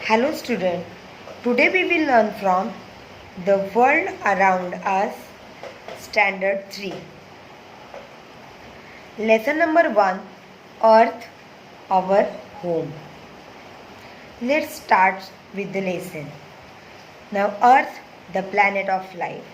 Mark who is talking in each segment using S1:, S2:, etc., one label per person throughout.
S1: Hello student, today we will learn from The World Around Us, Standard 3. Lesson number 1, Earth, our home. Let's start with the lesson. Now Earth, the planet of life.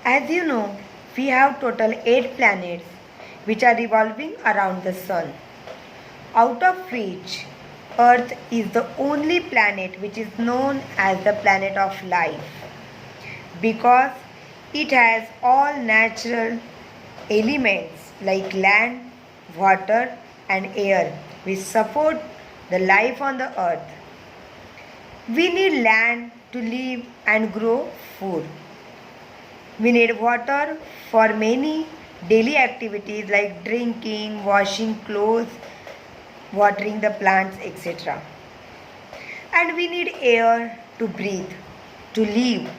S1: As you know, we have total 8 planets which are revolving around the sun, out of which Earth is the only planet which is known as the planet of life because it has all natural elements like land, water and air which support the life on the earth. We need land to live and grow food. We need water for many daily activities like drinking, washing clothes, watering the plants, etc. And we need air to breathe, to live.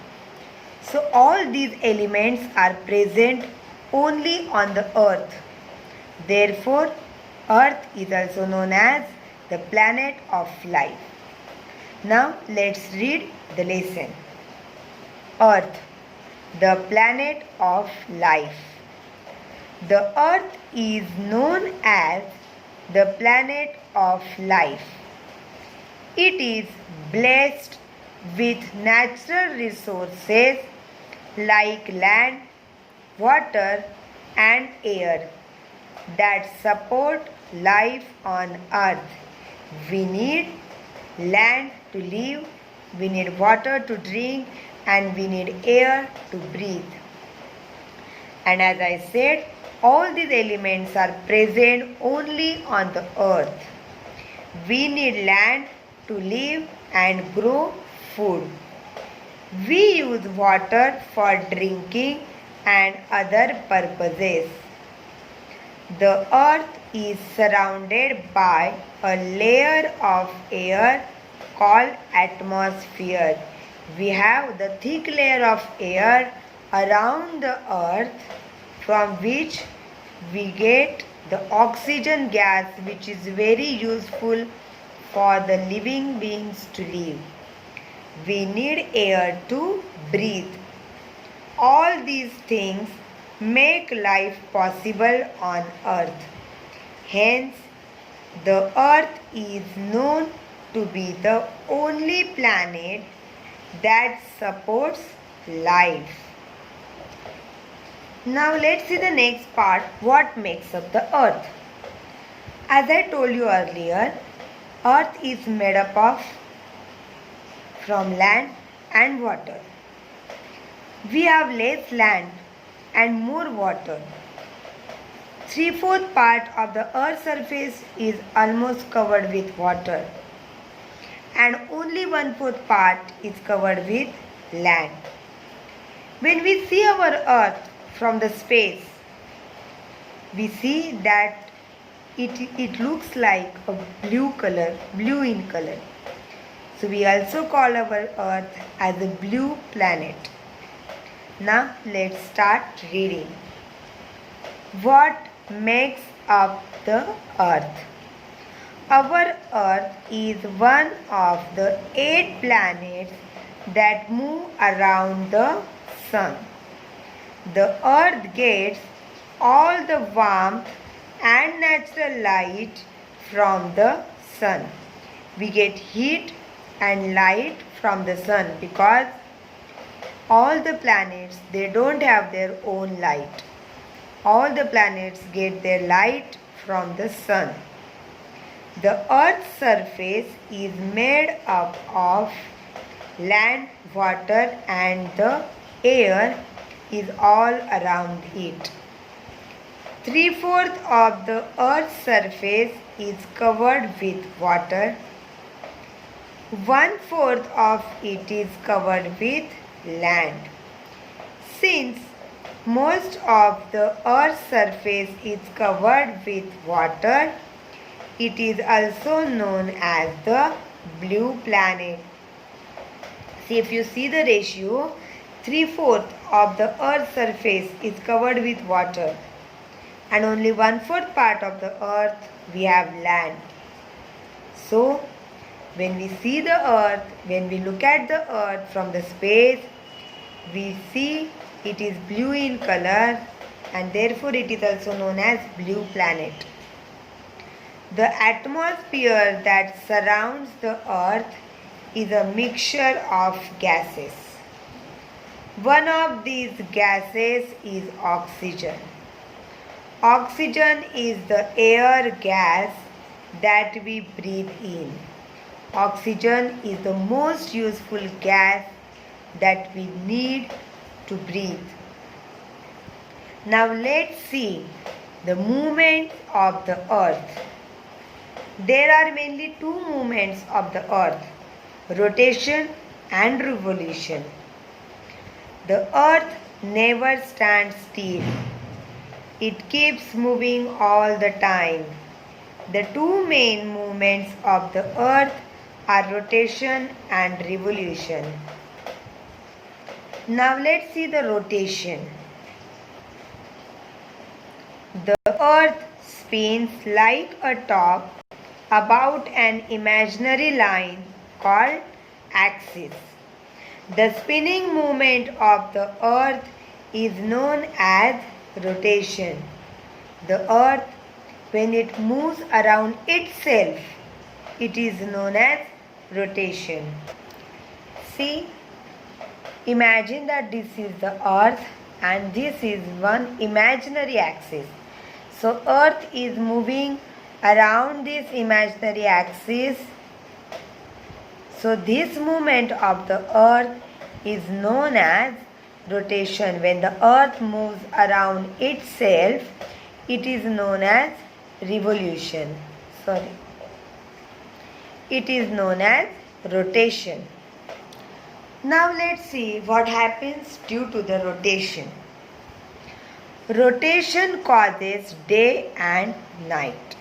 S1: So all these elements are present only on the earth. Therefore, earth is also known as the planet of life. Now let's read the lesson. Earth, the planet of life. The earth is known as the planet of life. It is blessed with natural resources like land, water and air that support life on earth. We need land to live, we need water to drink and we need air to breathe. And as I said, all these elements are present only on the earth. We need land to live and grow food. We use water for drinking and other purposes. The earth is surrounded by a layer of air called atmosphere. We have the thick layer of air around the earth from which we get the oxygen gas which is very useful for the living beings to live. We need air to breathe. All these things make life possible on earth. Hence, the earth is known to be the only planet that supports life. Now let's see the next part, what makes up the earth. As I told you earlier, earth is made up of from land and water. We have less land and more water. 3/4 part of the earth's surface is almost covered with water and only 1/4 part is covered with land. When we see our earth from the space, we see that it looks like a blue in color. So we also call our earth as a blue planet. Now let's start reading. What makes up the earth? Our earth is one of the 8 planets that move around the sun. The earth gets all the warmth and natural light from the sun. We get heat and light from the sun because all the planets, they don't have their own light. All the planets get their light from the sun. The earth's surface is made up of land, water and the air is all around it. 3/4 of the earth's surface is covered with water. 1/4 of it is covered with land. Since most of the earth's surface is covered with water, it is also known as the blue planet. See, if you see the ratio, 3/4 of the earth's surface is covered with water and only 1/4 part of the earth we have land. So When we see the earth, when we look at the earth from the space, we see it is blue in color and therefore it is also known as blue planet. The atmosphere that surrounds the earth is a mixture of gases. One of these gases is oxygen. Oxygen is the air gas that we breathe in. Oxygen is the most useful gas that we need to breathe. Now let's see the movements of the earth. There are mainly two movements of the earth, rotation and revolution. The earth never stands still. It keeps moving all the time. The two main movements of the earth are rotation and revolution. Now let's see the rotation. The earth spins like a top about an imaginary line called axis. The spinning movement of the earth is known as rotation. The earth, when it moves around itself, it is known as rotation. See, imagine that this is the earth and this is one imaginary axis. So earth is moving around this imaginary axis. So this movement of the earth is known as rotation. When the earth moves around itself, it is known as revolution. It is known as rotation. Now let's see what happens due to the rotation. Rotation causes day and night.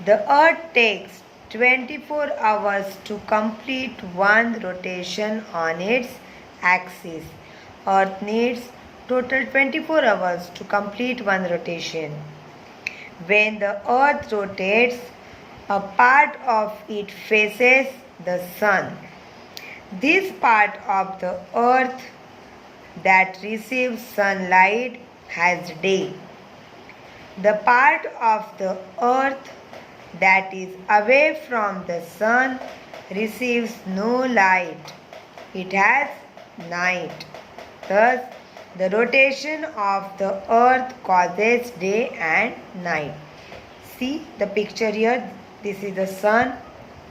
S1: The earth takes 24 hours to complete one rotation on its axis. Earth needs total 24 hours to complete one rotation. When the earth rotates, a part of it faces the sun. This part of the earth that receives sunlight has day. The part of the earth that is away from the sun receives no light. It has night. Thus, the rotation of the earth causes day and night. See the picture here. This is the sun.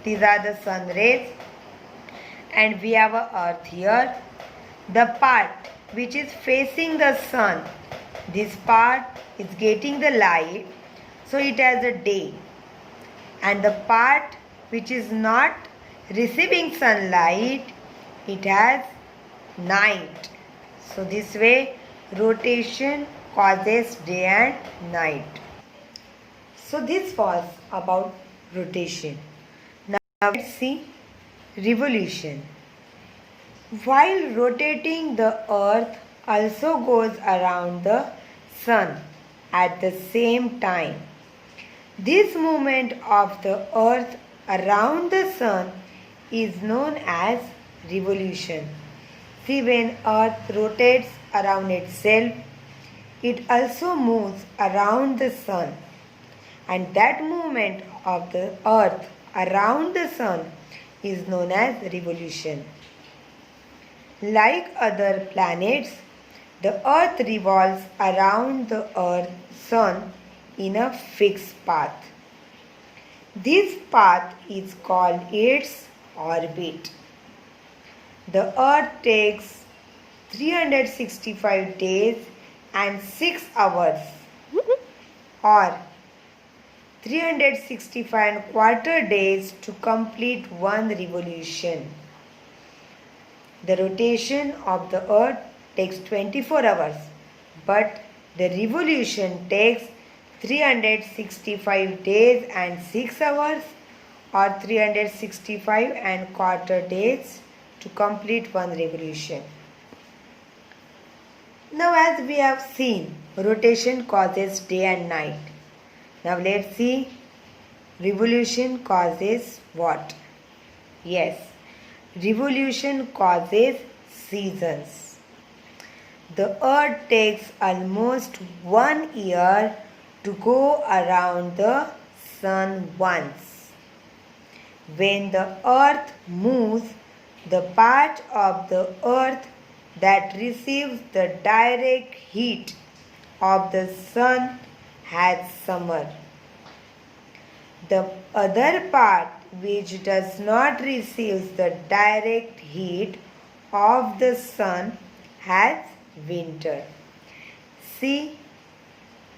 S1: These are the sun rays. And we have a earth here. The part which is facing the sun, this part is getting the light, so it has a day. And the part which is not receiving sunlight, it has night. So this way rotation causes day and night. So this was about rotation. Now let's see revolution. While rotating, the earth also goes around the sun at the same time. This movement of the earth around the sun is known as revolution. See, when earth rotates around itself, it also moves around the sun. And that movement of the earth around the sun is known as revolution. Like other planets, the earth revolves around the sun in a fixed path. This path is called its orbit. The earth takes 365 days and 6 hours or 365 and quarter days to complete one revolution. The rotation of the earth takes 24 hours, but the revolution takes 365 days and 6 hours or 365 and quarter days to complete one revolution. Now, as we have seen, rotation causes day and night. Now let's see revolution causes what? Yes, revolution causes seasons. The earth takes almost 1 year to go around the sun once. When the earth moves, the part of the earth that receives the direct heat of the sun has summer. The other part which does not receive the direct heat of the sun has winter. See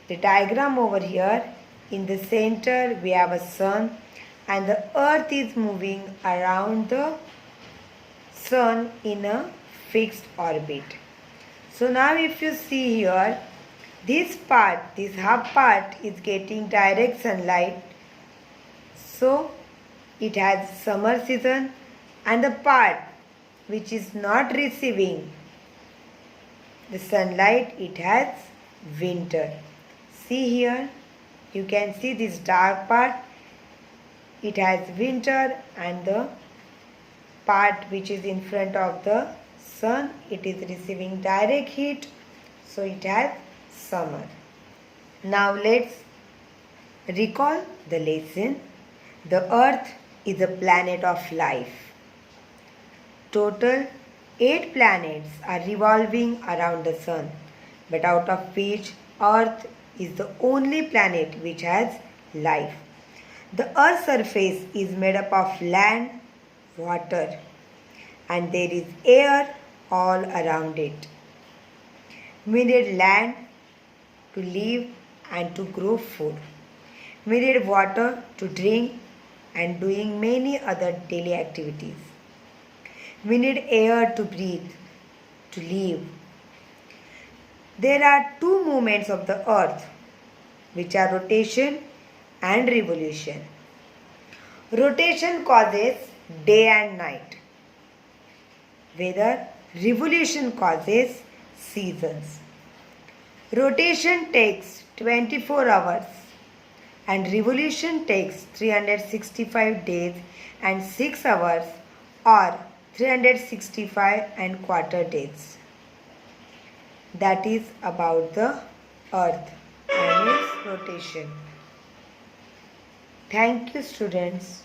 S1: the diagram over here. In the center we have a sun and the earth is moving around the sun in a fixed orbit. So now if you see here, this half part is getting direct sunlight. So it has summer season, and the part which is not receiving the sunlight, it has winter. See here, you can see this dark part, it has winter, and the part which is in front of the sun, it is receiving direct heat, so it has summer. Now let's recall the lesson. The earth is a planet of life. Total 8 planets are revolving around the sun, but out of which earth is the only planet which has life. The earth's surface is made up of land, water, and there is air all around it. We need land to live and to grow food. We need water to drink and doing many other daily activities. We need air to breathe, to live. There are two movements of the earth, which are rotation and revolution. Rotation causes day and night, whether revolution causes seasons. Rotation takes 24 hours and revolution takes 365 days and 6 hours, or 365 and quarter days. That is about the earth and its rotation. Thank you, students.